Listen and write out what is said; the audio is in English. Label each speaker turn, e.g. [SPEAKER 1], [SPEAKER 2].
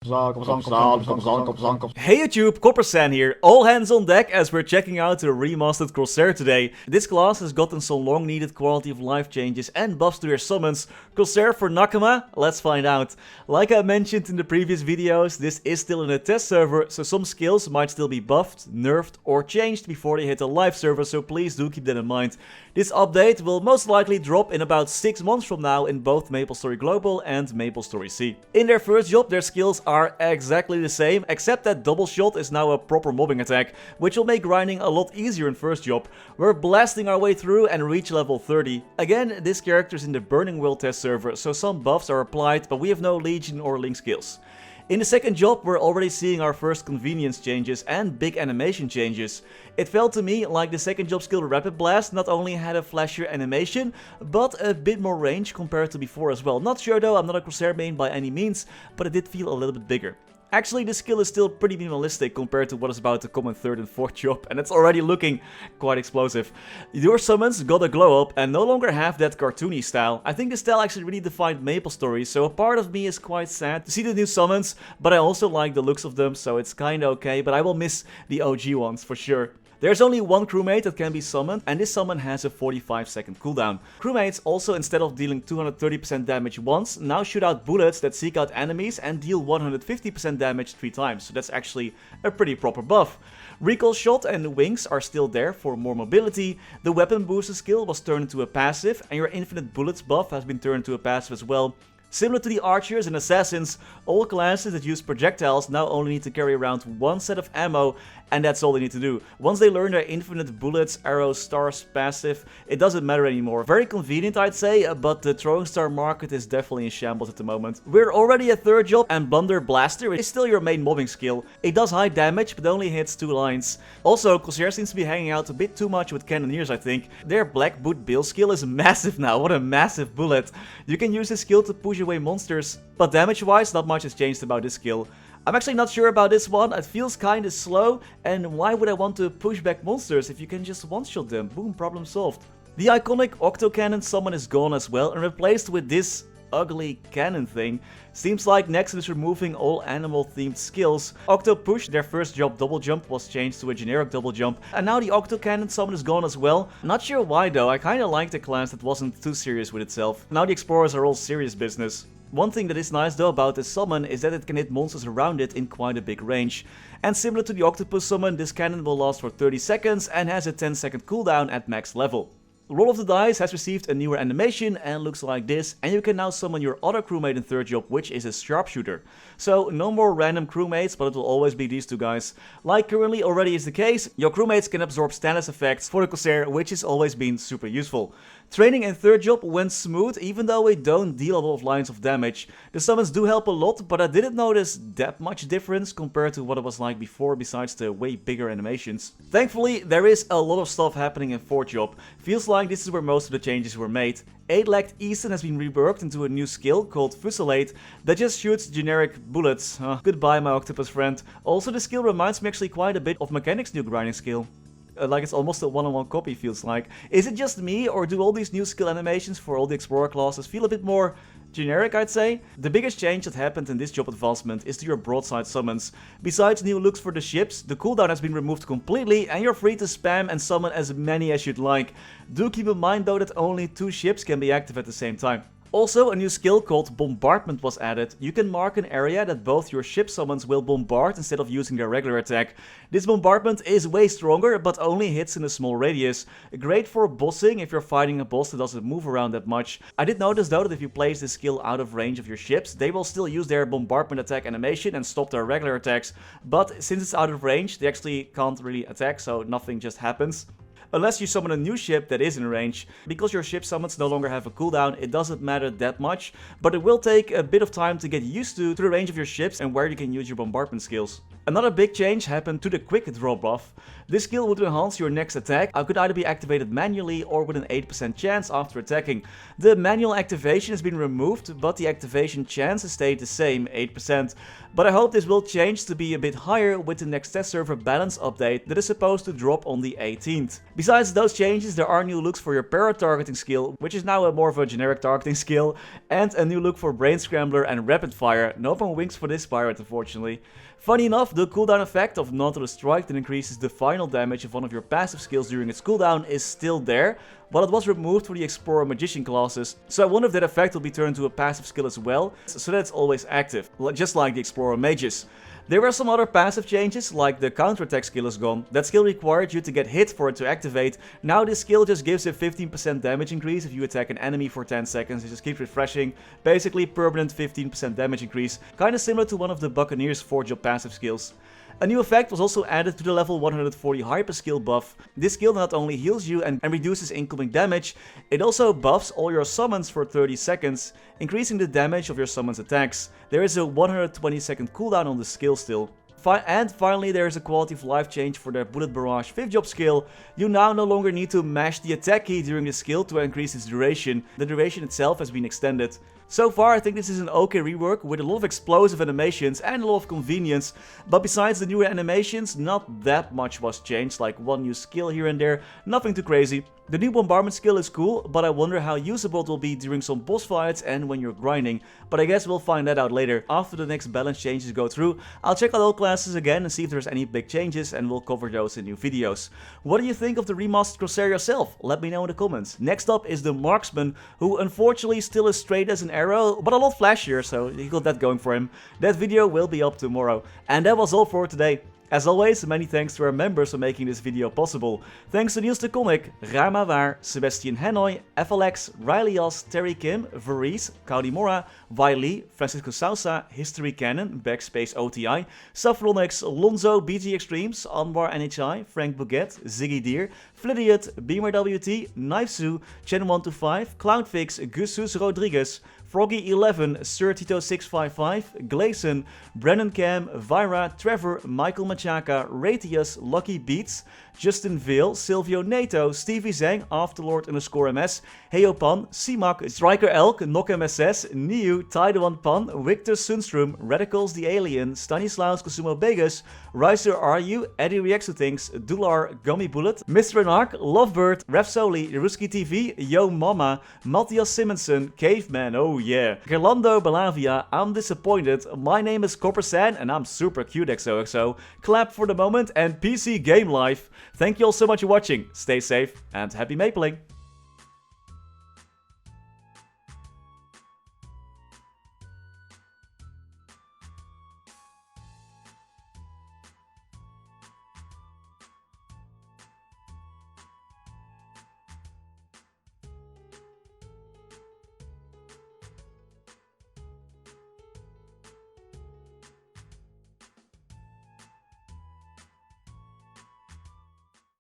[SPEAKER 1] Hey YouTube, Coppersan here, all hands on deck as we're checking out the Remastered Corsair today. This class has gotten some long needed quality of life changes and buffs to their summons. Corsair for Nakama? Let's find out. Like I mentioned in the previous videos, this is still in a test server, so some skills might still be buffed, nerfed or changed before they hit a live server, so please do keep that in mind. This update will most likely drop in about 6 months from now in both MapleStory Global and MapleStory C. In their first job, their skills are exactly the same, except that double shot is now a proper mobbing attack, which will make grinding a lot easier in first job. We're blasting our way through and reach level 30. Again, this character is in the Burning World test server, so some buffs are applied, but we have no Legion or Link skills. In the second job, we're already seeing our first convenience changes and big animation changes. It felt to me like the second job skill Rapid Blast not only had a flashier animation, but a bit more range compared to before as well. Not sure though, I'm not a Corsair main by any means, but it did feel a little bit bigger. Actually, this skill is still pretty minimalistic compared to what is about to come in third and fourth job, and it's already looking quite explosive. Your summons got a glow up and no longer have that cartoony style. I think the style actually really defined MapleStory, so a part of me is quite sad to see the new summons, but I also like the looks of them, so it's kinda okay, but I will miss the OG ones for sure. There's only one crewmate that can be summoned, and this summon has a 45-second cooldown. Crewmates also, instead of dealing 230% damage once, now shoot out bullets that seek out enemies and deal 150% damage 3 times, so that's actually a pretty proper buff. Recall shot and wings are still there for more mobility. The weapon booster skill was turned into a passive, and your infinite bullets buff has been turned into a passive as well. Similar to the archers and assassins, all classes that use projectiles now only need to carry around one set of ammo, and that's all they need to do. Once they learn their infinite bullets, arrows, stars passive, it doesn't matter anymore. Very convenient, I'd say, but the throwing star market is definitely in shambles at the moment. We're already at third job, and Blunder Blaster is still your main mobbing skill. It does high damage, but only hits 2 lines. Also, Corsair seems to be hanging out a bit too much with Cannoneers, I think. Their Black Boot Bill skill is massive now. What a massive bullet. You can use this skill to push away monsters, but damage-wise, not much has changed about this skill. I'm actually not sure about this one, it feels kinda slow, and why would I want to push back monsters if you can just one-shot them? Boom, problem solved. The iconic Octo Cannon summon is gone as well and replaced with this ugly cannon thing. Seems like Nexus is removing all animal-themed skills. Octo Push, their first job double jump, was changed to a generic double jump, and now the Octo Cannon summon is gone as well. Not sure why though, I kinda liked a class that wasn't too serious with itself. Now the Explorers are all serious business. One thing that is nice though about this summon is that it can hit monsters around it in quite a big range. And similar to the Octopus summon, this cannon will last for 30 seconds and has a 10-second cooldown at max level. Roll of the Dice has received a newer animation and looks like this, and you can now summon your other crewmate in third job, which is a sharpshooter. So no more random crewmates, but it will always be these two guys. Like currently already is the case, your crewmates can absorb status effects for the Corsair, which has always been super useful. Training in third job went smooth, even though it don't deal a lot of lines of damage. The summons do help a lot, but I didn't notice that much difference compared to what it was like before, besides the way bigger animations. Thankfully, there is a lot of stuff happening in fourth job. Feels like this is where most of the changes were made. 8-legged Easton has been reworked into a new skill called Fusillade that just shoots generic bullets. Goodbye my octopus friend. Also, the skill reminds me actually quite a bit of Mechanic's new grinding skill. Like it's almost a one-on-one copy, feels like. Is it just me, or do all these new skill animations for all the Explorer classes feel a bit more generic, I'd say? The biggest change that happened in this job advancement is to your broadside summons. Besides new looks for the ships, the cooldown has been removed completely and you're free to spam and summon as many as you'd like. Do keep in mind though that only 2 ships can be active at the same time. Also, a new skill called Bombardment was added. You can mark an area that both your ship summons will bombard instead of using their regular attack. This bombardment is way stronger, but only hits in a small radius. Great for bossing if you're fighting a boss that doesn't move around that much. I did notice though that if you place this skill out of range of your ships, they will still use their bombardment attack animation and stop their regular attacks. But since it's out of range, they actually can't really attack, so nothing just happens. Unless you summon a new ship that is in range. Because your ship summons no longer have a cooldown, it doesn't matter that much, but it will take a bit of time to get used to the range of your ships and where you can use your bombardment skills. Another big change happened to the quick draw buff. This skill would enhance your next attack and could either be activated manually or with an 8% chance after attacking. The manual activation has been removed, but the activation chance has stayed the same, 8%. But I hope this will change to be a bit higher with the next test server balance update that is supposed to drop on the 18th. Besides those changes, there are new looks for your parrot targeting skill, which is now more of a generic targeting skill, and a new look for Brain Scrambler and Rapid Fire. No open wings for this pirate, unfortunately. Funny enough, the cooldown effect of Nautilus Strike that increases the final damage of one of your passive skills during its cooldown is still there, but it was removed for the Explorer Magician classes, so I wonder if that effect will be turned to a passive skill as well, so that it's always active, just like the Explorer Mages. There were some other passive changes, like the counterattack skill is gone. That skill required you to get hit for it to activate. Now this skill just gives a 15% damage increase if you attack an enemy for 10 seconds. It just keeps refreshing. Basically permanent 15% damage increase, kinda similar to one of the Buccaneers 4-job passive skills. A new effect was also added to the level 140 hyper skill buff. This skill not only heals you and reduces incoming damage, it also buffs all your summons for 30 seconds, increasing the damage of your summons attacks. There is a 120 second cooldown on the skill still. And finally, there is a quality of life change for the Bullet Barrage 5th job skill. You now no longer need to mash the attack key during the skill to increase its duration. The duration itself has been extended. So far, I think this is an okay rework with a lot of explosive animations and a lot of convenience, but besides the newer animations, not that much was changed, like one new skill here and there, nothing too crazy. The new bombardment skill is cool, but I wonder how usable it will be during some boss fights and when you're grinding, but I guess we'll find that out later. After the next balance changes go through, I'll check out all classes again and see if there's any big changes, and we'll cover those in new videos. What do you think of the remastered Corsair yourself? Let me know in the comments. Next up is the Marksman, who unfortunately still is straight as an arrow, but a lot flashier, so he got that going for him. That video will be up tomorrow. And that was all for today. As always, many thanks to our members for making this video possible. Thanks to Niels de Coninck, Raar maar waar, Sebastian Hanoy, FLX, Ryalias, Terry Kim, Vareese, Mora, Wiley, Francisco Sousa, Historycanon, BackSpaceOTI, Saffronyx, Lorenzo, BG Extremes, Anwar NHI, Frank Bouguet, Ziggy Deer, Flidiot, Beamer WT, Knifesu, Chen125, Cloudfix, Gusus Rodriguez, Froggy11, Sir Tito655, Gleason, Brennan Cam, Vira, Trevor, Michael Machaka, Ratius, Lucky Beats, Justin Veil, Silvio Nato, Stevie Zhang, Afterlord_MS, Heyopan, ceemak, Striker Elk, NokMSS, Niu, Taiwan Pan, Victor Sunstrom, Radicals the Alien, Stanislaus Kosumo Begus, Riser RU, Eddie Reacts to Things, Dular, Gummy Bullet, Mr. Nark, Lovebird, Refsoli, Ruski TV, Yo Mama, Mathias Simonsson, Caveman, oh yeah, Gerlando Balavia, I'm disappointed, my name is Coppersan and I'm super cute XOXO, clap for the moment and PC Game Life. Thank you all so much for watching, stay safe and happy mapling!